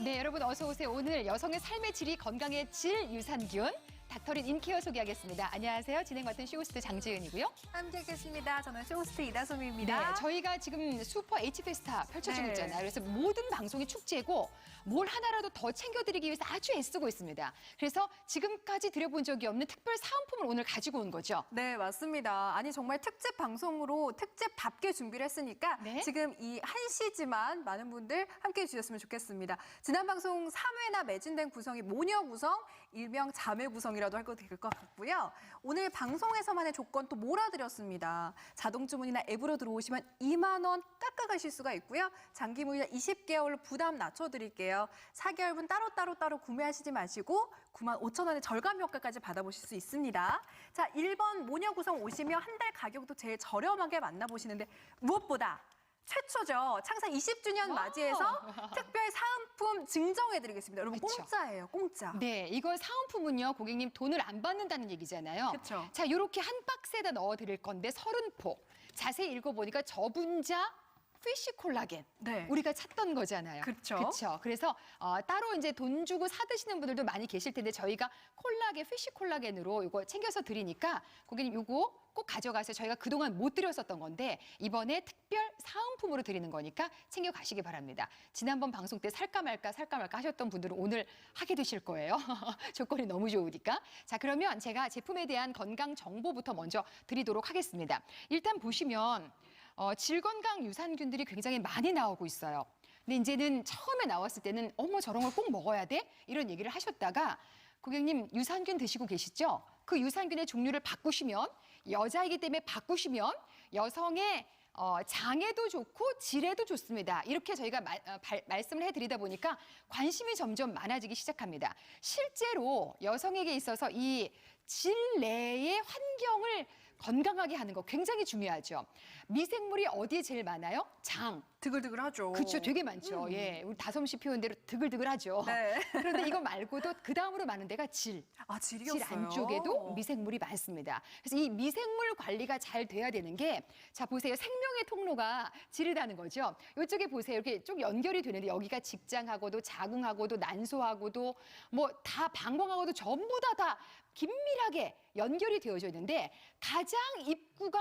네, 여러분 어서 오세요. 오늘 여성의 삶의 질이 건강의 질 유산균 닥터린 인케어 소개하겠습니다. 안녕하세요. 진행 맡은 쇼호스트 장지은이고요. 함께하겠습니다. 저는 쇼호스트 이다솜입니다. 네, 저희가 지금 슈퍼 H페스타 펼쳐지고 네. 있잖아요. 그래서 모든 방송이 축제고 뭘 하나라도 더 챙겨드리기 위해서 아주 애쓰고 있습니다. 그래서 지금까지 드려본 적이 없는 특별 사은품을 오늘 가지고 온 거죠. 네, 맞습니다. 아니 정말 특집 방송으로 특집답게 준비를 했으니까 네. 지금 이 1시지만 많은 분들 함께해 주셨으면 좋겠습니다. 지난 방송 3회나 매진된 구성이 모녀 구성, 일명 자매 구성이라도 할 것 될 것 같고요. 오늘 방송에서만의 조건 또 몰아드렸습니다. 자동 주문이나 앱으로 들어오시면 2만 원 깎아가실 수가 있고요. 장기 무이자 20개월로 부담 낮춰드릴게요. 4개월분 따로 구매하시지 마시고 9만 5천 원의 절감 효과까지 받아보실 수 있습니다. 자, 1번 모녀 구성 오시면 한 달 가격도 제일 저렴하게 만나보시는데 무엇보다 최초죠. 창사 20주년 맞이해서 특별 사은품 증정해드리겠습니다. 여러분 그쵸. 공짜예요, 공짜. 네, 이거 사은품은요, 고객님 돈을 안 받는다는 얘기잖아요. 그쵸. 자, 이렇게 한 박스에다 넣어드릴 건데 30포. 자세히 읽어보니까 저분자 피쉬 콜라겐. 네. 우리가 찾던 거잖아요. 그쵸. 그렇죠. 그래서 따로 이제 돈 주고 사 드시는 분들도 많이 계실 텐데 저희가 콜라겐, 피쉬 콜라겐으로 이거 챙겨서 드리니까 고객님 이거 꼭 가져가세요. 저희가 그동안 못 드렸었던 건데 이번에 특별 사은품으로 드리는 거니까 챙겨가시기 바랍니다. 지난번 방송 때 살까 말까 하셨던 분들은 오늘 하게 되실 거예요. 조건이 너무 좋으니까. 자, 그러면 제가 제품에 대한 건강 정보부터 먼저 드리도록 하겠습니다. 일단 보시면 질건강 유산균들이 굉장히 많이 나오고 있어요. 근데 이제는 처음에 나왔을 때는 어머 저런 걸 꼭 먹어야 돼? 이런 얘기를 하셨다가 고객님 유산균 드시고 계시죠? 그 유산균의 종류를 바꾸시면 여자이기 때문에 바꾸시면 여성의 장에도 좋고 질에도 좋습니다. 이렇게 저희가 말씀을 해드리다 보니까 관심이 점점 많아지기 시작합니다. 실제로 여성에게 있어서 이 질내의 환경을 건강하게 하는 거 굉장히 중요하죠. 미생물이 어디에 제일 많아요? 장. 드글드글하죠. 그렇죠. 되게 많죠. 예, 우리 다솜 씨 표현대로 드글드글하죠. 네. 그런데 이거 말고도 그 다음으로 많은 데가 질. 아, 질이었어요. 질 안쪽에도 미생물이 많습니다. 그래서 이 미생물 관리가 잘 돼야 되는 게, 자 보세요. 생명의 통로가 질이라는 거죠. 이쪽에 보세요. 이렇게 쭉 연결이 되는데 여기가 직장하고도 자궁하고도 난소하고도 뭐 다 방광하고도 전부 다 긴밀하게 연결이 되어져 있는데 가장 입구가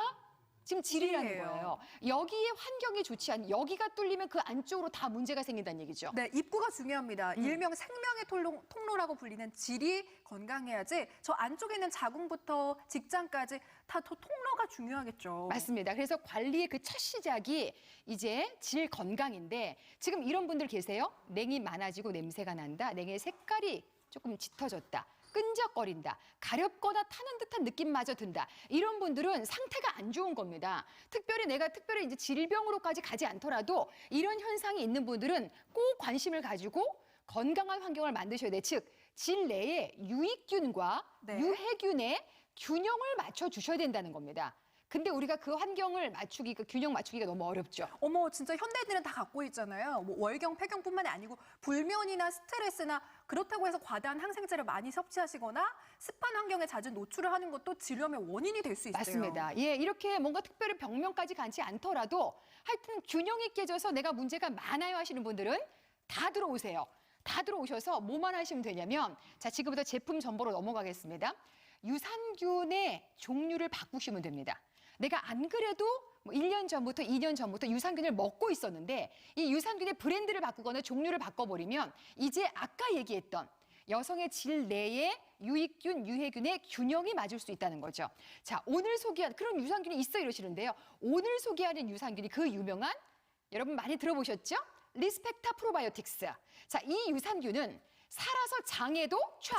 지금 질이라는 질이에요. 거예요. 여기에 환경이 좋지 않은, 여기가 뚫리면 그 안쪽으로 다 문제가 생긴다는 얘기죠. 네, 입구가 중요합니다. 일명 생명의 통로라고 불리는 질이 건강해야지 저 안쪽에 있는 자궁부터 직장까지 다 통로가 중요하겠죠. 맞습니다. 그래서 관리의 그 첫 시작이 이제 질 건강인데 지금 이런 분들 계세요? 냉이 많아지고 냄새가 난다. 냉의 색깔이 조금 짙어졌다. 끈적거린다. 가렵거나 타는 듯한 느낌마저 든다. 이런 분들은 상태가 안 좋은 겁니다. 특별히 이제 질병으로까지 가지 않더라도 이런 현상이 있는 분들은 꼭 관심을 가지고 건강한 환경을 만드셔야 돼. 즉, 질 내에 유익균과 네. 유해균의 균형을 맞춰 주셔야 된다는 겁니다. 근데 우리가 그 환경을 그 균형 맞추기가 너무 어렵죠. 어머, 진짜 현대인들은 다 갖고 있잖아요. 뭐 월경, 폐경뿐만이 아니고 불면이나 스트레스나 그렇다고 해서 과다한 항생제를 많이 섭취하시거나 습한 환경에 자주 노출을 하는 것도 질염의 원인이 될 수 있어요. 맞습니다. 예, 이렇게 뭔가 특별히 병명까지 가지 않더라도 하여튼 균형이 깨져서 내가 문제가 많아요 하시는 분들은 다 들어오세요. 다 들어오셔서 뭐만 하시면 되냐면, 자, 지금부터 제품 정보로 넘어가겠습니다. 유산균의 종류를 바꾸시면 됩니다. 내가 안 그래도 뭐 1년 전부터 2년 전부터 유산균을 먹고 있었는데 이 유산균의 브랜드를 바꾸거나 종류를 바꿔버리면 이제 아까 얘기했던 여성의 질 내에 유익균, 유해균의 균형이 맞을 수 있다는 거죠. 자, 오늘 소개한 그런 유산균이 있어 이러시는데요. 오늘 소개하는 유산균이 그 유명한, 여러분 많이 들어보셨죠? 리스펙타 프로바이오틱스. 자, 이 유산균은 살아서 장에도 촤,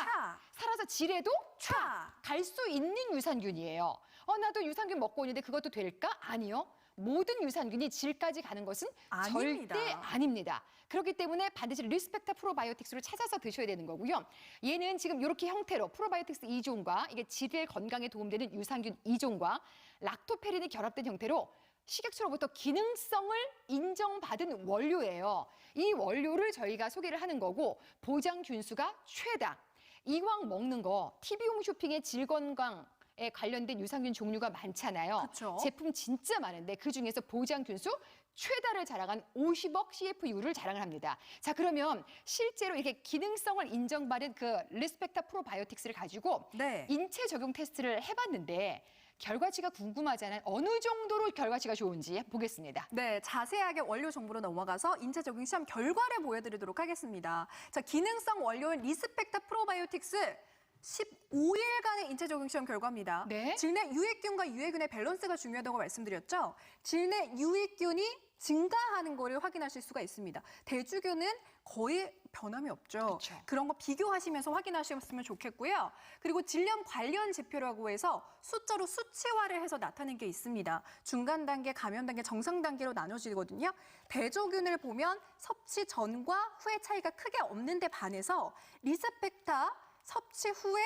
살아서 질에도 촤, 갈 수 있는 유산균이에요. 나도 유산균 먹고 있는데 그것도 될까? 아니요. 모든 유산균이 질까지 가는 것은 아닙니다. 절대 아닙니다. 그렇기 때문에 반드시 리스펙타 프로바이오틱스를 찾아서 드셔야 되는 거고요. 얘는 지금 이렇게 형태로 프로바이오틱스 2종과 이게 질 건강에 도움되는 유산균 2종과 락토페린이 결합된 형태로 식약처로부터 기능성을 인정받은 원료예요. 이 원료를 저희가 소개를 하는 거고 보장 균수가 최다. 이왕 먹는 거 TV 홈쇼핑의 질 건강에 관련된 유산균 종류가 많잖아요. 그쵸? 제품 진짜 많은데 그중에서 보장 균수 최다를 자랑한 50억 CFU를 자랑을 합니다. 자, 그러면 실제로 이렇게 기능성을 인정받은 그 리스펙타 프로바이오틱스를 가지고 네. 인체 적용 테스트를 해봤는데 결과치가 궁금하잖아요. 어느 정도로 결과치가 좋은지 보겠습니다. 네, 자세하게 원료 정보로 넘어가서 인체 적용 시험 결과를 보여드리도록 하겠습니다. 자, 기능성 원료인 리스펙타 프로바이오틱스 15일간의 인체 적용 시험 결과입니다. 네. 질내 유익균과 유해균의 밸런스가 중요하다고 말씀드렸죠. 질내 유익균이 증가하는 거를 확인하실 수가 있습니다. 대주균은 거의 변함이 없죠. 그쵸. 그런 거 비교하시면서 확인하셨으면 좋겠고요. 그리고 질염 관련 지표라고 해서 숫자로 수치화를 해서 나타낸 게 있습니다. 중간 단계, 감염 단계, 정상 단계로 나눠지거든요. 대조균을 보면 섭취 전과 후의 차이가 크게 없는데 반해서 리스펙타 섭취 후에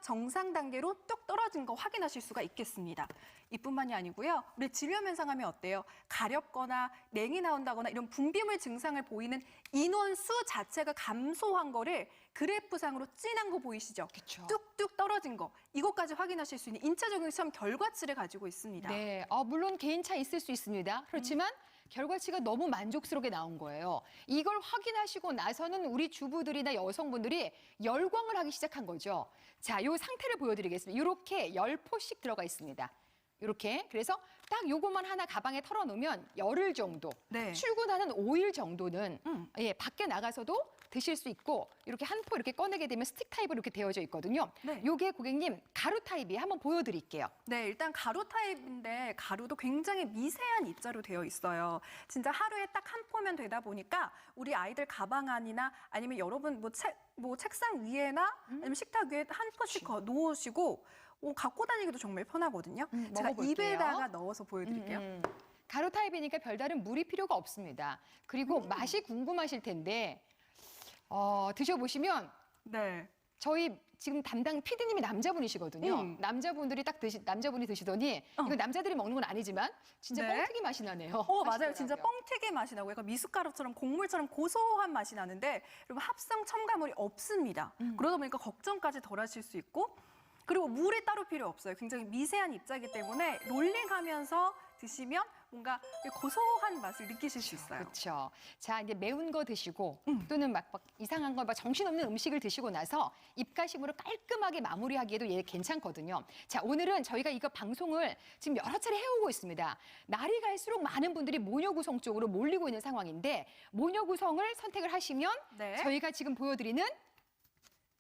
정상 단계로 뚝 떨어진 거 확인하실 수가 있겠습니다. 이뿐만이 아니고요. 우리 질염 현상하면 어때요? 가렵거나 냉이 나온다거나 이런 분비물 증상을 보이는 인원수 자체가 감소한 거를 그래프상으로 진한 거 보이시죠? 그쵸. 뚝뚝 떨어진 거. 이것까지 확인하실 수 있는 인체 적용 시험 결과치를 가지고 있습니다. 네, 물론 개인차 있을 수 있습니다. 그렇지만 결과치가 너무 만족스럽게 나온 거예요. 이걸 확인하시고 나서는 우리 주부들이나 여성분들이 열광을 하기 시작한 거죠. 자, 요 상태를 보여드리겠습니다. 이렇게 10포씩 들어가 있습니다. 이렇게. 그래서 딱 요것만 하나 가방에 털어놓으면 열흘 정도, 네. 출근하는 5일 정도는 예, 밖에 나가서도 드실 수 있고 이렇게 한 포 이렇게 꺼내게 되면 스틱 타입으로 이렇게 되어져 있거든요. 네. 요게 고객님 가루 타입이 한번 보여드릴게요. 네, 일단 가루 타입인데 가루도 굉장히 미세한 입자로 되어 있어요. 진짜 하루에 딱 한 포면 되다 보니까 우리 아이들 가방 안이나 아니면 여러분 책상 위에나 아니면 식탁 위에 한 포씩 놓으시고 갖고 다니기도 정말 편하거든요. 제가 먹어볼게요. 입에다가 넣어서 보여드릴게요. 가루 타입이니까 별다른 물이 필요가 없습니다. 그리고 맛이 궁금하실 텐데 드셔보시면 네. 저희 지금 담당 PD님이 남자분이시거든요. 남자분이 드시더니 이거 남자들이 먹는 건 아니지만 진짜 네. 뻥튀기 맛이 나네요. 맞아요. 진짜 하시더라고요. 뻥튀기 맛이 나고 약간 미숫가루처럼 곡물처럼 고소한 맛이 나는데 여러분 합성 첨가물이 없습니다. 그러다 보니까 걱정까지 덜 하실 수 있고 그리고 물이 따로 필요 없어요. 굉장히 미세한 입자이기 때문에 롤링하면서 드시면 뭔가 고소한 맛을 느끼실 수 있어요. 그렇죠. 자, 이제 매운 거 드시고 또는 막 이상한 거, 막 정신없는 음식을 드시고 나서 입가심으로 깔끔하게 마무리하기에도 얘 괜찮거든요. 자, 오늘은 저희가 이거 방송을 지금 여러 차례 해오고 있습니다. 날이 갈수록 많은 분들이 모녀 구성 쪽으로 몰리고 있는 상황인데 모녀 구성을 선택을 하시면 네. 저희가 지금 보여드리는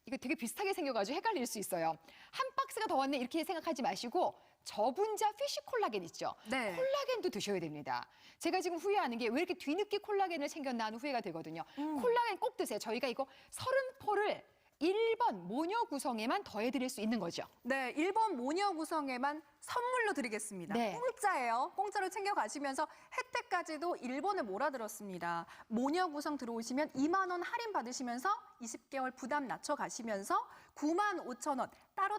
이거 되게 비슷하게 생겨가지고 헷갈릴 수 있어요. 한 박스가 더 왔네 이렇게 생각하지 마시고 저분자 피쉬 콜라겐 있죠. 네. 콜라겐도 드셔야 됩니다. 제가 지금 후회하는 게 왜 이렇게 뒤늦게 콜라겐을 챙겼나 하는 후회가 되거든요. 콜라겐 꼭 드세요. 저희가 이거 30포를 1번 모녀 구성에만 더해드릴 수 있는 거죠. 네, 1번 모녀 구성에만 선물로 드리겠습니다. 네. 공짜예요. 공짜로 챙겨가시면서 혜택까지도 1번을 몰아들었습니다. 모녀 구성 들어오시면 2만 원 할인 받으시면서 20개월 부담 낮춰가시면서 9만 5천 원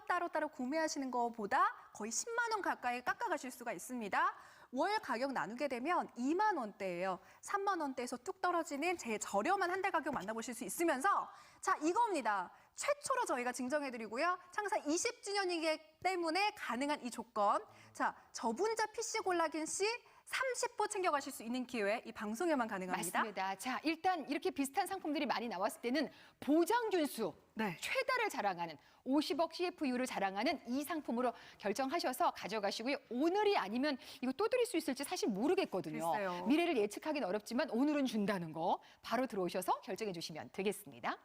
따로 구매하시는 것보다 거의 10만 원 가까이 깎아가실 수가 있습니다. 월 가격 나누게 되면 2만 원대예요. 3만 원대에서 뚝 떨어지는 제일 저렴한 한 달 가격 만나보실 수 있으면서 자, 이겁니다. 최초로 저희가 증정해드리고요. 창사 20주년이기 때문에 가능한 이 조건. 자, 저분자 PC 콜라겐 C 30포 챙겨가실 수 있는 기회 이 방송에만 가능합니다. 맞습니다. 자, 일단 이렇게 비슷한 상품들이 많이 나왔을 때는 보장균수 네. 최다를 자랑하는 50억 CFU를 자랑하는 이 상품으로 결정하셔서 가져가시고요. 오늘이 아니면 이거 또 드릴 수 있을지 사실 모르겠거든요. 글쎄요. 미래를 예측하기는 어렵지만 오늘은 준다는 거 바로 들어오셔서 결정해 주시면 되겠습니다.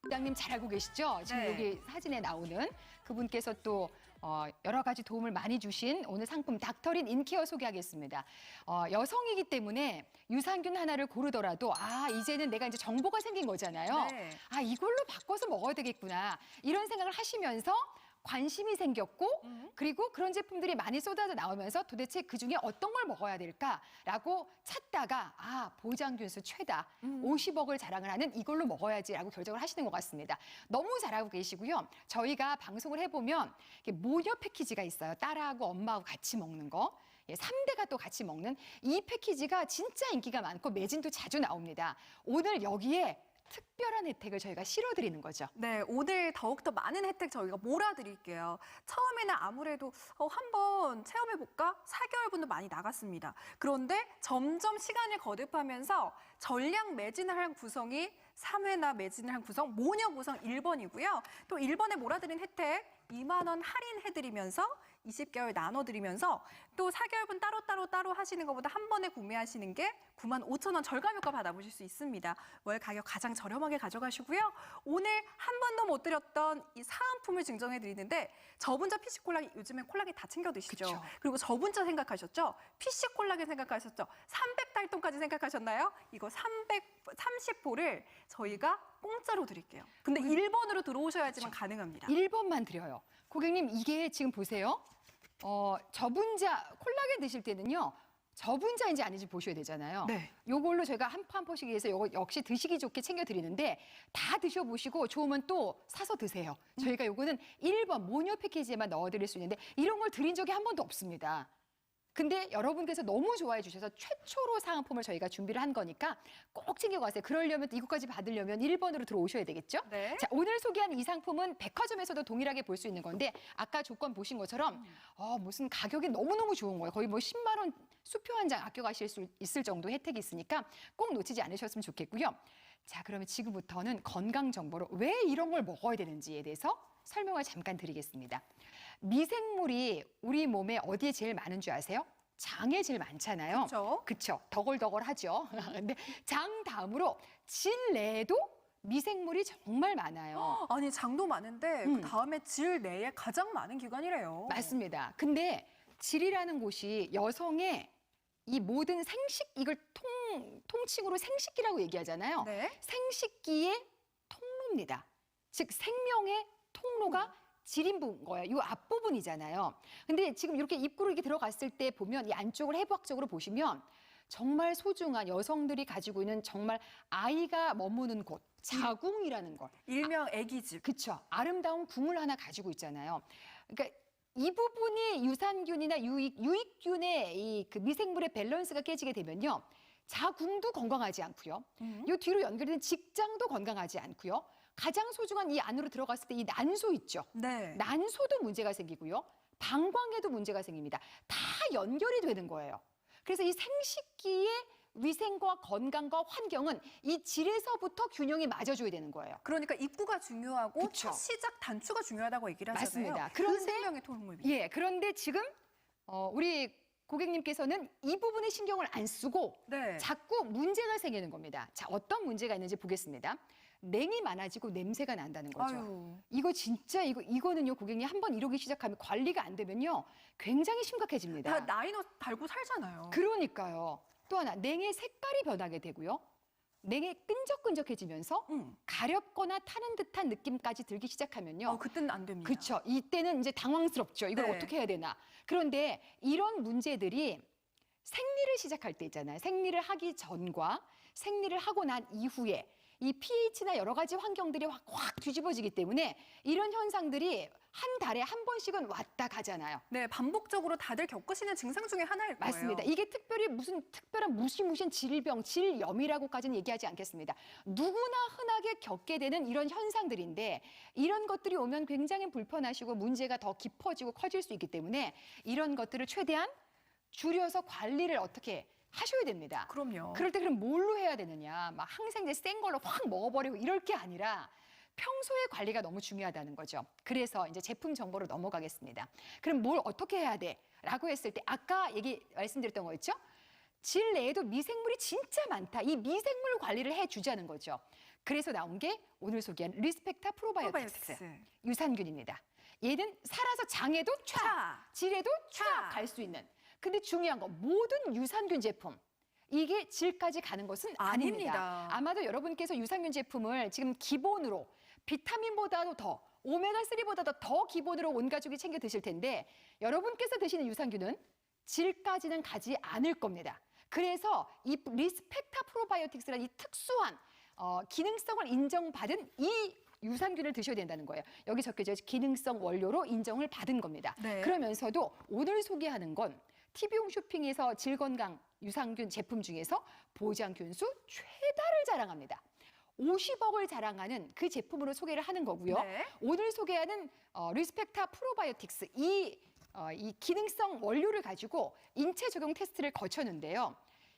부장님 잘 알고 계시죠? 지금 네. 여기 사진에 나오는 그분께서 또 여러 가지 도움을 많이 주신 오늘 상품 닥터린 인케어 소개하겠습니다. 여성이기 때문에 유산균 하나를 고르더라도 이제는 내가 이제 정보가 생긴 거잖아요. 네. 이걸로 바꿔서 먹어야 되겠구나. 이런 생각을 하시면서 관심이 생겼고 그리고 그런 제품들이 많이 쏟아져 나오면서 도대체 그중에 어떤 걸 먹어야 될까라고 찾다가 보장균수 최다 50억을 자랑을 하는 이걸로 먹어야지라고 결정을 하시는 것 같습니다. 너무 잘하고 계시고요. 저희가 방송을 해보면 모녀 패키지가 있어요. 딸하고 엄마하고 같이 먹는 거. 3대가 또 같이 먹는 이 패키지가 진짜 인기가 많고 매진도 자주 나옵니다. 오늘 여기에 특별한 혜택을 저희가 실어드리는 거죠. 네, 오늘 더욱더 많은 혜택 저희가 몰아드릴게요. 처음에는 아무래도 한번 체험해볼까? 4개월분도 많이 나갔습니다. 그런데 점점 시간을 거듭하면서 전량 매진을 한 구성이 3회나 매진을 한 구성, 모녀 구성 1번이고요. 또 1번에 몰아드린 혜택 2만 원 할인해드리면서 20개월 나눠드리면서 또 4개월분 따로 하시는 것보다 한 번에 구매하시는 게 9만 5천 원 절감 효과 받아보실 수 있습니다. 월 가격 가장 저렴하게 가져가시고요. 오늘 한 번도 못 드렸던 이 사은품을 증정해 드리는데 저분자 PC 콜라겐 요즘엔 콜라겐 다 챙겨 드시죠. 그쵸. 그리고 저분자 생각하셨죠? PC 콜라겐 생각하셨죠? 300달동까지 생각하셨나요? 이거 330포를 저희가 공짜로 드릴게요. 근데 1번으로 들어오셔야지만 가능합니다. 1번만 드려요. 고객님 이게 지금 보세요. 저분자 콜라겐 드실 때는요. 저분자인지 아닌지 보셔야 되잖아요. 네. 요걸로 저희가 한 포씩 해서 요거 역시 드시기 좋게 챙겨 드리는데 다 드셔보시고 좋으면 또 사서 드세요. 저희가 요거는 1번 모녀 패키지에만 넣어드릴 수 있는데 이런 걸 드린 적이 한 번도 없습니다. 근데 여러분께서 너무 좋아해 주셔서 최초로 사은품을 저희가 준비를 한 거니까 꼭 챙겨가세요. 그러려면 이것까지 받으려면 1번으로 들어오셔야 되겠죠? 네. 자, 오늘 소개한 이 상품은 백화점에서도 동일하게 볼 수 있는 건데 아까 조건 보신 것처럼 무슨 가격이 너무너무 좋은 거예요. 거의 뭐 10만 원 수표 한 장 아껴가실 수 있을 정도 혜택이 있으니까 꼭 놓치지 않으셨으면 좋겠고요. 자, 그러면 지금부터는 건강 정보로 왜 이런 걸 먹어야 되는지에 대해서 설명을 잠깐 드리겠습니다. 미생물이 우리 몸에 어디에 제일 많은 줄 아세요? 장에 제일 많잖아요. 그렇죠. 그쵸. 덕을덕을하죠. 근데 장 다음으로 질 내에도 미생물이 정말 많아요. 아니 장도 많은데 그 다음에 질 내에 가장 많은 기관이래요. 맞습니다. 근데 질이라는 곳이 여성의 이 모든 생식, 이걸 통칭으로 생식기라고 얘기하잖아요. 네. 생식기의 통로입니다. 즉 생명의 통로가 질인 거예요. 이 앞부분이잖아요. 근데 지금 이렇게 입구로 이렇게 들어갔을 때 보면 이 안쪽을 해부학적으로 보시면 정말 소중한 여성들이 가지고 있는 정말 아이가 머무는 곳, 자궁이라는 걸. 일명 아기집. 그렇죠. 아름다운 궁을 하나 가지고 있잖아요. 그러니까 이 부분이 유산균이나 유익균의 이 그 미생물의 밸런스가 깨지게 되면요. 자궁도 건강하지 않고요. 이 뒤로 연결된 직장도 건강하지 않고요. 가장 소중한 이 안으로 들어갔을 때 이 난소 있죠. 네. 난소도 문제가 생기고요. 방광에도 문제가 생깁니다. 다 연결이 되는 거예요. 그래서 이 생식기의 위생과 건강과 환경은 이 질에서부터 균형이 맞아줘야 되는 거예요. 그러니까 입구가 중요하고 그쵸. 첫 시작 단추가 중요하다고 얘기를 하잖아요. 맞습니다. 그 그런데- 생명의 통로입니다. 예, 그런데 지금 우리 고객님께서는 이 부분에 신경을 안 쓰고 네. 자꾸 문제가 생기는 겁니다. 자, 어떤 문제가 있는지 보겠습니다. 냉이 많아지고 냄새가 난다는 거죠. 아유. 이거 진짜 이거는요, 고객님 한번 이러기 시작하면 관리가 안 되면요, 굉장히 심각해집니다. 다 나이너 달고 살잖아요. 그러니까요. 또 하나, 냉의 색깔이 변하게 되고요. 냉이 끈적끈적해지면서 가렵거나 타는 듯한 느낌까지 들기 시작하면요. 그때는 안 됩니다. 그렇죠. 이때는 이제 당황스럽죠. 이걸 네. 어떻게 해야 되나. 그런데 이런 문제들이 생리를 시작할 때 있잖아요. 생리를 하기 전과 생리를 하고 난 이후에 이 pH나 여러 가지 환경들이 확 뒤집어지기 때문에 이런 현상들이 한 달에 한 번씩은 왔다 가잖아요. 네, 반복적으로 다들 겪으시는 증상 중에 하나일 거예요. 맞습니다. 이게 특별히 무슨 특별한 무시무시한 질병, 질염이라고까지는 얘기하지 않겠습니다. 누구나 흔하게 겪게 되는 이런 현상들인데 이런 것들이 오면 굉장히 불편하시고 문제가 더 깊어지고 커질 수 있기 때문에 이런 것들을 최대한 줄여서 관리를 어떻게 하셔야 됩니다. 그럼요. 그럴 때 그럼 뭘로 해야 되느냐. 막 항생제 센 걸로 확 먹어버리고 이럴 게 아니라 평소에 관리가 너무 중요하다는 거죠. 그래서 이제 제품 정보로 넘어가겠습니다. 그럼 뭘 어떻게 해야 돼? 라고 했을 때 아까 말씀드렸던 거 있죠? 질 내에도 미생물이 진짜 많다. 이 미생물 관리를 해주자는 거죠. 그래서 나온 게 오늘 소개한 리스펙타 프로바이오틱스 유산균입니다. 얘는 살아서 장에도 촥, 질에도 촥 갈 수 있는. 근데 중요한 건 모든 유산균 제품 이게 질까지 가는 것은 아닙니다. 아마도 여러분께서 유산균 제품을 지금 기본으로 비타민보다도 더 오메가3보다도 더 기본으로 온 가족이 챙겨 드실 텐데 여러분께서 드시는 유산균은 질까지는 가지 않을 겁니다. 그래서 이 리스펙타 프로바이오틱스라는 이 특수한 기능성을 인정받은 이 유산균을 드셔야 된다는 거예요. 여기 적혀져 기능성 원료로 인정을 받은 겁니다. 네. 그러면서도 오늘 소개하는 건 TV용 쇼핑에서 질건강 유산균 제품 중에서 보장균수 최다를 자랑합니다. 50억을 자랑하는 그 제품으로 소개를 하는 거고요. 네. 오늘 소개하는 리스펙타 프로바이오틱스 이 기능성 원료를 가지고 인체 적용 테스트를 거쳤는데요.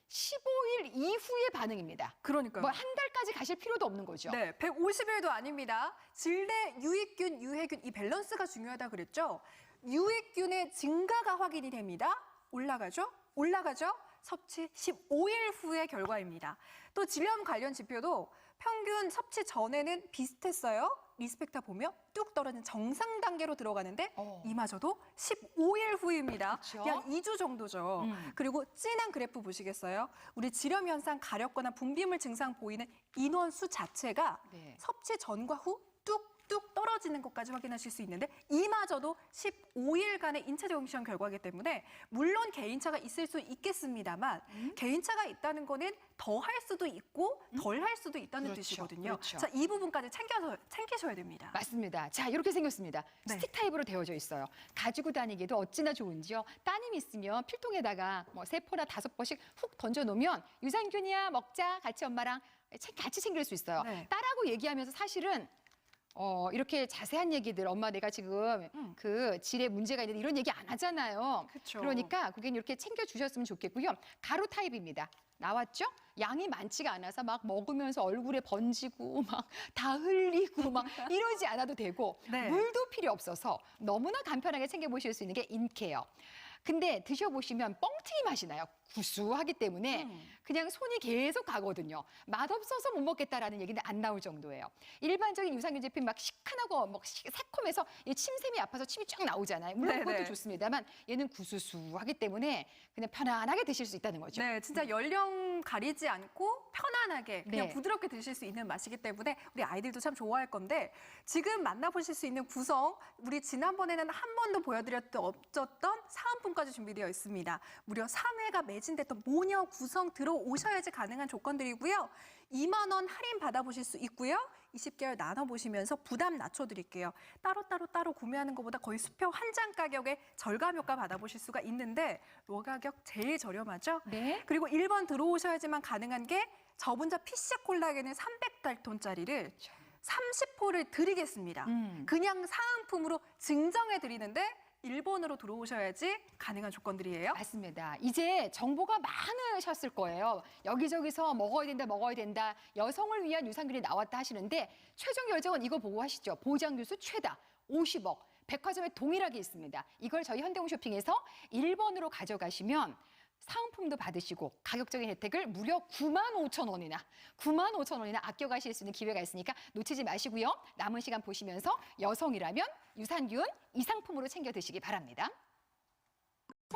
15일 이후의 반응입니다. 그러니까요. 뭐 한 달까지 가실 필요도 없는 거죠. 네, 150일도 아닙니다. 질내 유익균, 유해균 이 밸런스가 중요하다 그랬죠. 유익균의 증가가 확인이 됩니다. 올라가죠? 올라가죠? 섭취 15일 후의 결과입니다. 또 질염 관련 지표도 평균 섭취 전에는 비슷했어요. 리스펙타 보면 뚝 떨어진 정상 단계로 들어가는데 이마저도 15일 후입니다. 그렇죠. 약 2주 정도죠. 그리고 진한 그래프 보시겠어요? 우리 질염 현상, 가렵거나 분비물 증상 보이는 인원수 자체가 네. 섭취 전과 후 뚝뚝 떨어지는 것까지 확인하실 수 있는데 이마저도 15일간의 인체 적용 시험 결과이기 때문에 물론 개인차가 있을 수 있겠습니다만 개인차가 있다는 거는 더 할 수도 있고 덜 할 수도 있다는 그렇죠, 뜻이거든요. 그렇죠. 자, 이 부분까지 챙기셔야 됩니다. 맞습니다. 자, 이렇게 생겼습니다. 네. 스틱 타입으로 되어져 있어요. 가지고 다니기도 어찌나 좋은지요. 따님 있으면 필통에다가 뭐 3포나 5포씩 훅 던져놓으면 유산균이야 먹자 같이 엄마랑 같이 챙길 수 있어요. 네. 딸하고 얘기하면서 사실은 이렇게 자세한 얘기들 엄마 내가 지금 그 질에 문제가 있는데 이런 얘기 안 하잖아요. 그쵸. 그러니까 고객님 이렇게 챙겨주셨으면 좋겠고요. 가루 타입입니다. 나왔죠? 양이 많지가 않아서 막 먹으면서 얼굴에 번지고 막 다 흘리고 막 이러지 않아도 되고 네. 물도 필요 없어서 너무나 간편하게 챙겨보실 수 있는 게 인케어. 근데 드셔보시면 뻥튀기 맛이 나요. 구수하기 때문에 그냥 손이 계속 가거든요. 맛없어서 못 먹겠다라는 얘기는 안 나올 정도예요. 일반적인 유산균 제품 막 시큰하고 막 새콤해서 침샘이 아파서 침이 쫙 나오잖아요. 물론 네네. 그것도 좋습니다만 얘는 구수수하기 때문에 그냥 편안하게 드실 수 있다는 거죠. 네, 진짜 연령 가리지 않고 편안하게 그냥 네. 부드럽게 드실 수 있는 맛이기 때문에 우리 아이들도 참 좋아할 건데 지금 만나보실 수 있는 구성 우리 지난번에는 한 번도 보여드렸던 없었던 사은품까지 준비되어 있습니다. 무려 3회가 매진됐던 모녀 구성 들어오셔야지 가능한 조건들이고요. 2만 원 할인 받아보실 수 있고요. 20개월 나눠보시면서 부담 낮춰드릴게요. 따로 구매하는 것보다 거의 수표 한 장 가격에 절감 효과 받아보실 수가 있는데 요 가격 제일 저렴하죠? 네. 그리고 1번 들어오셔야지만 가능한 게 저분자 PC 콜라겐은 300달톤짜리를 30호를 드리겠습니다. 그냥 사은품으로 증정해 드리는데 1번으로 들어오셔야지 가능한 조건들이에요. 맞습니다. 이제 정보가 많으셨을 거예요. 여기저기서 먹어야 된다. 여성을 위한 유산균이 나왔다 하시는데 최종 결정은 이거 보고 하시죠. 보장뉴스 최다 50억. 백화점에 동일하게 있습니다. 이걸 저희 현대홈쇼핑에서 1번으로 가져가시면 사은품도 받으시고 가격적인 혜택을 무려 95,000원이나 아껴가실 수 있는 기회가 있으니까 놓치지 마시고요. 남은 시간 보시면서 여성이라면 유산균 이 상품으로 챙겨 드시기 바랍니다.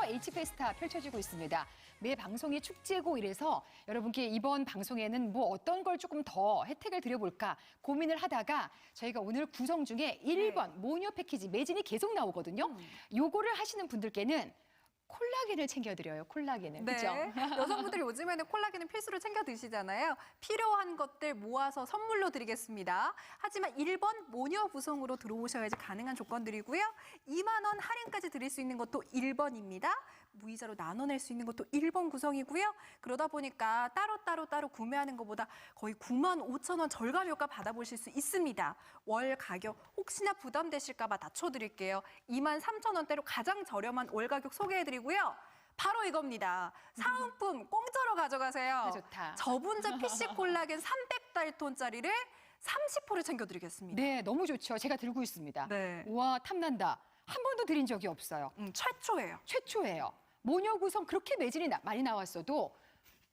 H페스타 펼쳐지고 있습니다. 매 방송이 축제고 이래서 여러분께 이번 방송에는 뭐 어떤 걸 조금 더 혜택을 드려볼까 고민을 하다가 저희가 오늘 구성 중에 1번 모녀 패키지 매진이 계속 나오거든요. 요거를 하시는 분들께는 콜라겐을 챙겨드려요. 콜라겐을. 네. 그죠? 여성분들이 요즘에는 콜라겐은 필수로 챙겨 드시잖아요. 필요한 것들 모아서 선물로 드리겠습니다. 하지만 1번 모녀 구성으로 들어오셔야지 가능한 조건들이고요. 2만 원 할인까지 드릴 수 있는 것도 1번입니다. 무이자로 나눠낼 수 있는 것도 1번 구성이고요. 그러다 보니까 따로 구매하는 것보다 거의 95,000원 절감 효과 받아보실 수 있습니다. 월 가격 혹시나 부담되실까 봐 낮춰드릴게요. 23,000원대로 가장 저렴한 월 가격 소개해드리고요. 바로 이겁니다. 사은품 공짜로 가져가세요. 좋다. 저분자 PC 콜라겐 300달톤짜리를 30호를 챙겨드리겠습니다. 네, 너무 좋죠. 제가 들고 있습니다. 네. 우와, 탐난다. 한 번도 드린 적이 없어요. 최초예요. 최초예요. 모녀 구성 그렇게 매진이 많이 나왔어도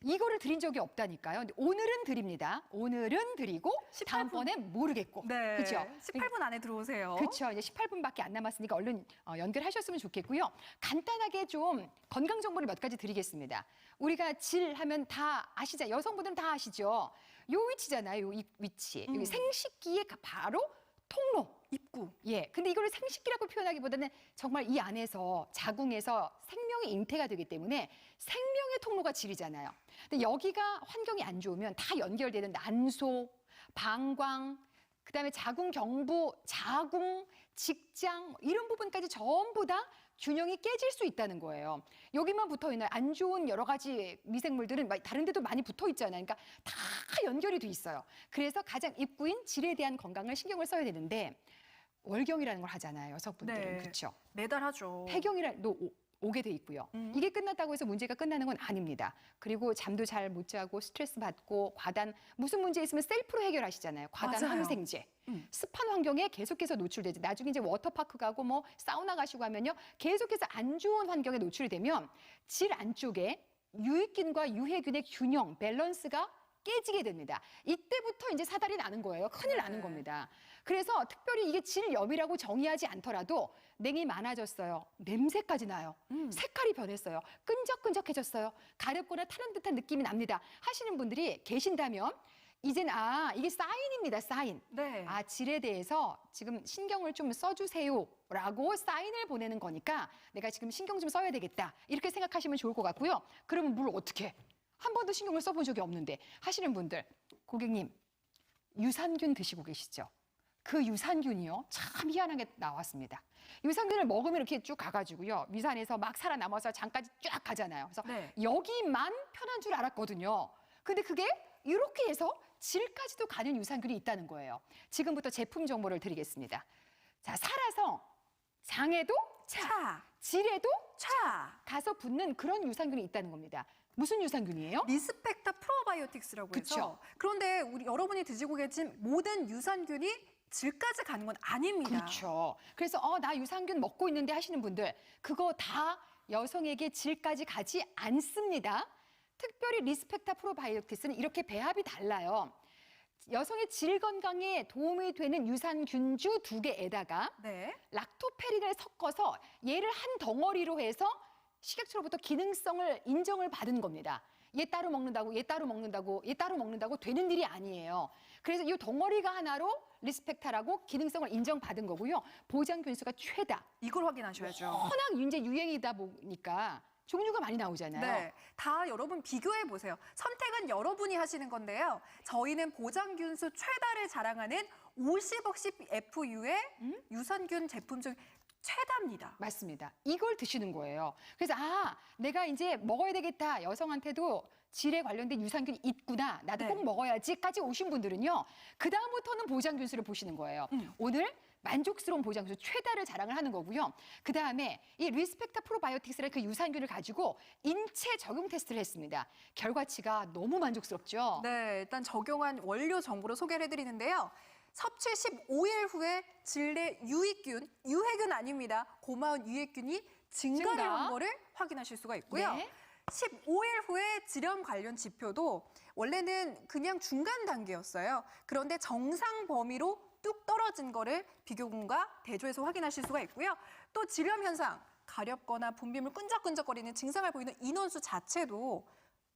이거를 드린 적이 없다니까요. 근데 오늘은 드립니다. 오늘은 드리고 18분. 다음번에 모르겠고. 네. 그렇죠? 18분 안에 들어오세요. 그렇죠. 이제 18분밖에 안 남았으니까 얼른 연결하셨으면 좋겠고요. 간단하게 좀 건강 정보를 몇 가지 드리겠습니다. 우리가 질 하면 다 아시죠? 여성분들은 다 아시죠? 요 위치잖아요. 요 위치. 여기 생식기의 바로 통로. 입구. 예. 근데 이거를 생식기라고 표현하기보다는 정말 이 안에서 자궁에서 생명이 잉태가 되기 때문에 생명의 통로가 질이잖아요. 근데 여기가 환경이 안 좋으면 다 연결되는 난소, 방광, 그다음에 자궁 경부, 자궁, 직장 이런 부분까지 전부 다 균형이 깨질 수 있다는 거예요. 여기만 붙어 있나요? 안 좋은 여러 가지 미생물들은 다른 데도 많이 붙어 있잖아요. 그러니까 다 연결이 돼 있어요. 그래서 가장 입구인 질에 대한 건강을 신경을 써야 되는데 월경이라는 걸 하잖아요. 여성분들은. 네. 그렇죠. 매달 하죠. 폐경이라도 오게 돼 있고요. 이게 끝났다고 해서 문제가 끝나는 건 아닙니다. 그리고 잠도 잘 못 자고 스트레스 받고 과단 무슨 문제 있으면 셀프로 해결하시잖아요. 과단 맞아요. 항생제. 습한 환경에 계속해서 노출되지. 나중에 이제 워터파크 가고 뭐 사우나 가시고 하면요. 계속해서 안 좋은 환경에 노출이 되면 질 안쪽에 유익균과 유해균의 균형, 밸런스가 깨지게 됩니다. 이때부터 이제 사달이 나는 거예요. 큰일 나는 겁니다. 그래서 특별히 이게 질염이라고 정의하지 않더라도 냉이 많아졌어요. 냄새까지 나요. 색깔이 변했어요. 끈적끈적해졌어요. 가렵거나 타는 듯한 느낌이 납니다. 하시는 분들이 계신다면 이젠 이게 사인입니다. 사인. 네. 질에 대해서 지금 신경을 좀 써주세요라고 사인을 보내는 거니까 내가 지금 신경 좀 써야 되겠다. 이렇게 생각하시면 좋을 것 같고요. 그러면 물 어떻게? 한 번도 신경을 써본 적이 없는데 하시는 분들, 고객님 유산균 드시고 계시죠? 그 유산균이요 참 희한하게 나왔습니다. 유산균을 먹으면 이렇게 쭉 가가지고요 위산에서 막 살아남아서 장까지 쫙 가잖아요. 그래서 네. 여기만 편한 줄 알았거든요. 근데 그게 이렇게 해서 질까지도 가는 유산균이 있다는 거예요. 지금부터 제품 정보를 드리겠습니다. 자, 살아서 장에도 차. 질에도 차. 가서 붙는 그런 유산균이 있다는 겁니다. 무슨 유산균이에요? 리스펙타 프로바이오틱스라고 해서. 그쵸. 그런데 우리 여러분이 드시고 계신 모든 유산균이 질까지 가는 건 아닙니다. 그렇죠. 그래서 나 유산균 먹고 있는데 하시는 분들 그거 다 여성에게 질까지 가지 않습니다. 특별히 리스펙타 프로바이오틱스는 이렇게 배합이 달라요. 여성의 질 건강에 도움이 되는 유산균주 2개에다가 네. 락토페린을 섞어서 얘를 한 덩어리로 해서 식약처로부터 기능성을 인정을 받은 겁니다. 얘 따로 먹는다고, 얘 따로 먹는다고, 얘 따로 먹는다고 되는 일이 아니에요. 그래서 이 덩어리가 하나로 리스펙타라고 기능성을 인정받은 거고요. 보장 균수가 최다. 이걸 확인하셔야죠. 워낙 이제 유행이다 보니까 종류가 많이 나오잖아요. 네, 다 여러분 비교해 보세요. 선택은 여러분이 하시는 건데요. 저희는 보장균수 최다를 자랑하는 50억씩 FU의 유산균 제품 중 최다입니다. 맞습니다. 이걸 드시는 거예요. 그래서 내가 이제 먹어야 되겠다. 여성한테도 질에 관련된 유산균이 있구나. 나도 네. 꼭 먹어야지까지 오신 분들은요. 그다음부터는 보장균수를 보시는 거예요. 오늘 만족스러운 보장균수 최다를 자랑을 하는 거고요. 그다음에 이 리스펙타 프로바이오틱스라는 그 유산균을 가지고 인체 적용 테스트를 했습니다. 결과치가 너무 만족스럽죠. 네, 일단 적용한 원료 정보를 소개를 해드리는데요. 섭취 15일 후에 질내 유익균, 유해균 아닙니다. 고마운 유해균이 증가를 증가. 한 거를 확인하실 수가 있고요. 네. 15일 후에 질염 관련 지표도 원래는 그냥 중간 단계였어요. 그런데 정상 범위로 뚝 떨어진 거를 비교군과 대조해서 확인하실 수가 있고요. 또 질염 현상, 가렵거나 분비물 끈적끈적거리는 증상을 보이는 인원수 자체도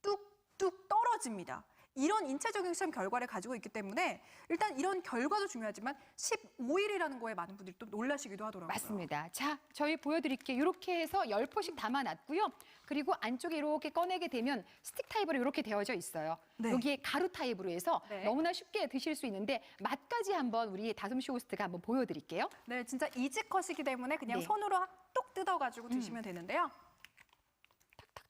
뚝뚝 떨어집니다. 이런 인체적인 시험 결과를 가지고 있기 때문에 일단 이런 결과도 중요하지만 15일이라는 거에 많은 분들이 또 놀라시기도 하더라고요. 맞습니다. 자, 저희 보여드릴게요. 이렇게 해서 10포씩 담아놨고요. 그리고 안쪽에 이렇게 꺼내게 되면 스틱 타입으로 이렇게 되어져 있어요. 네. 여기에 가루 타입으로 해서 네. 너무나 쉽게 드실 수 있는데 맛까지 한번 우리 다솜씨 호스트가 한번 보여드릴게요. 네, 진짜 이지컷이기 때문에 그냥 네. 손으로 똑 뜯어가지고 드시면 되는데요.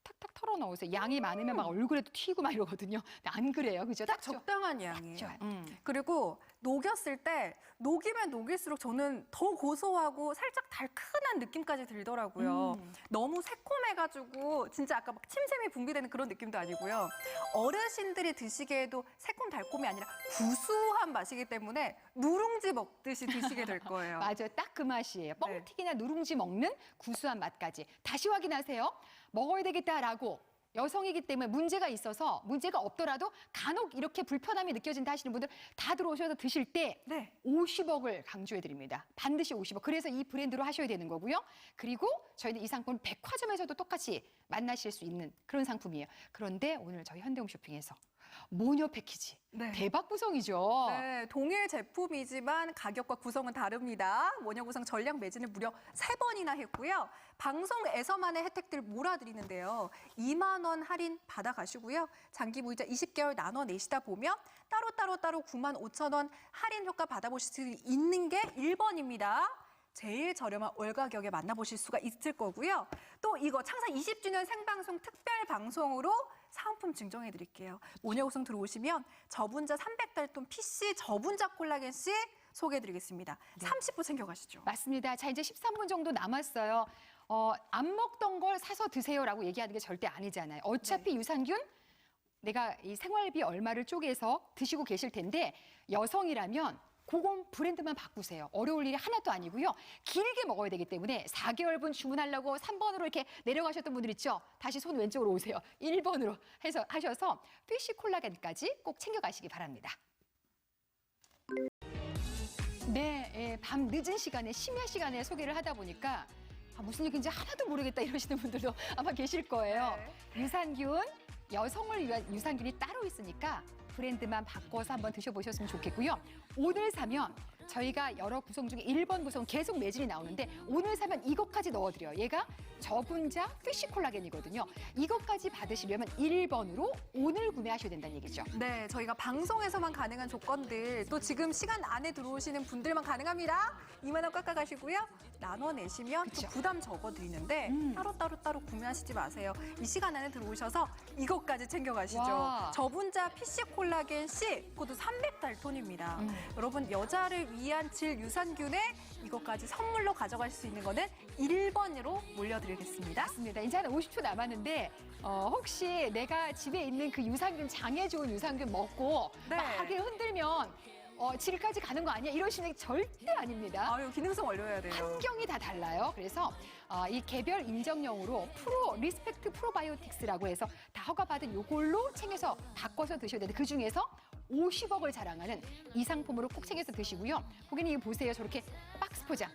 탁탁 털어 넣으세요. 양이 많으면 막 얼굴에도 튀고 막 이러거든요. 근데 안 그래요. 그죠? 딱 적당한 양이에요. 좋아요. 그리고 녹였을 때 녹이면 녹일수록 저는 더 고소하고 살짝 달큰한 느낌까지 들더라고요. 너무 새콤해가지고 진짜 아까 막 침샘이 분비되는 그런 느낌도 아니고요. 어르신들이 드시기에도 새콤달콤이 아니라 구수한 맛이기 때문에 누룽지 먹듯이 드시게 될 거예요. 맞아요. 딱 그 맛이에요. 네. 뻥튀기나 누룽지 먹는 구수한 맛까지. 다시 확인하세요. 먹어야 되겠다라고 여성이기 때문에 문제가 있어서 문제가 없더라도 간혹 이렇게 불편함이 느껴진다 하시는 분들 다 들어오셔서 드실 때 네. 50억을 강조해 드립니다. 반드시 50억. 그래서 이 브랜드로 하셔야 되는 거고요. 그리고 저희는 이 상품 백화점에서도 똑같이 만나실 수 있는 그런 상품이에요. 그런데 오늘 저희 현대홈 쇼핑에서 모녀 패키지 네. 대박 구성이죠. 네, 동일 제품이지만 가격과 구성은 다릅니다. 모녀 구성 전량 매진을 무려 3번이나 했고요. 방송에서만의 혜택들 몰아드리는데요. 2만 원 할인 받아가시고요. 장기 무이자 20개월 나눠 내시다 보면 따로 9만 5천 원 할인 효과 받아보실 수 있는 게 1번입니다. 제일 저렴한 월 가격에 만나보실 수가 있을 거고요. 또 이거 창사 20주년 생방송 특별 방송으로 사은품 증정해 드릴게요. 모녀구성 들어오시면 저분자 300달톤 PC 저분자 콜라겐 C 소개해 드리겠습니다. 30분 챙겨가시죠. 맞습니다. 자, 이제 13분 정도 남았어요. 안 먹던 걸 사서 드세요라고 얘기하는 게 절대 아니잖아요. 어차피 유산균 내가 이 생활비 얼마를 쪼개서 드시고 계실 텐데 여성이라면 그건 브랜드만 바꾸세요. 어려울 일이 하나도 아니고요. 길게 먹어야 되기 때문에 4개월분 주문하려고 3번으로 이렇게 내려가셨던 분들 있죠. 다시 손 왼쪽으로 오세요. 1번으로 해서 하셔서 피쉬 콜라겐까지 꼭 챙겨가시기 바랍니다. 네, 밤 늦은 시간에 심야 시간에 소개를 하다 보니까 무슨 얘기인지 하나도 모르겠다 이러시는 분들도 아마 계실 거예요. 유산균, 여성을 위한 유산균이 따로 있으니까 브랜드만 바꿔서 한번 드셔보셨으면 좋겠고요. 오늘 사면 저희가 여러 구성 중에 1번 구성 계속 매진이 나오는데 오늘 사면 이것까지 넣어드려요. 얘가 저분자 피쉬 콜라겐이거든요. 이것까지 받으시려면 1번으로 오늘 구매하셔야 된다는 얘기죠. 네, 저희가 방송에서만 가능한 조건들 또 지금 시간 안에 들어오시는 분들만 가능합니다. 2만 원 깎아가시고요. 나눠내시면 또 그쵸. 부담 적어드리는데 따로 구매하시지 마세요. 이 시간 안에 들어오셔서 이것까지 챙겨가시죠. 와. 저분자 PC 콜라겐 C 그것도 300달톤입니다. 여러분 여자를 위한 질 유산균에 이것까지 선물로 가져갈 수 있는 거는 1번으로 몰려드리겠습니다. 맞습니다. 이제 한 50초 남았는데 혹시 내가 집에 있는 그 유산균 장에 좋은 유산균 먹고 네. 막 이렇게 흔들면 질까지 가는 거 아니야? 이러시는 게 절대 아닙니다. 아유 기능성 완료해야 돼요. 환경이 다 달라요. 그래서 이 개별 인정용으로 리스펙트 프로바이오틱스라고 해서 다 허가받은 요걸로 챙겨서 바꿔서 드셔야 되는데 그중에서 50억을 자랑하는 이 상품으로 꼭 챙겨서 드시고요. 고객님 이거 보세요. 저렇게 박스 포장.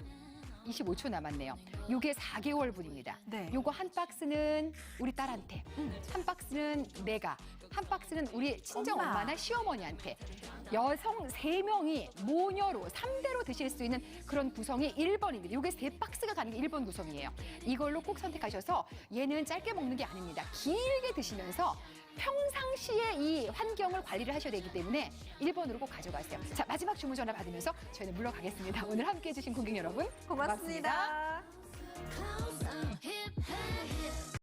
25초 남았네요. 요게 4개월분입니다. 네. 요거 한 박스는 우리 딸한테, 한 박스는 내가, 한 박스는 우리 친정 엄마. 엄마나 시어머니한테 여성 3명이 모녀로 3대로 드실 수 있는 그런 구성이 1번입니다. 요게 3박스가 가는 게 1번 구성이에요. 이걸로 꼭 선택하셔서 얘는 짧게 먹는 게 아닙니다. 길게 드시면서 평상시에 이 환경을 관리를 하셔야 되기 때문에 1번으로 꼭 가져가세요. 자, 마지막 주문 전화 받으면서 저희는 물러가겠습니다. 오늘 함께해 주신 고객 여러분 고맙습니다.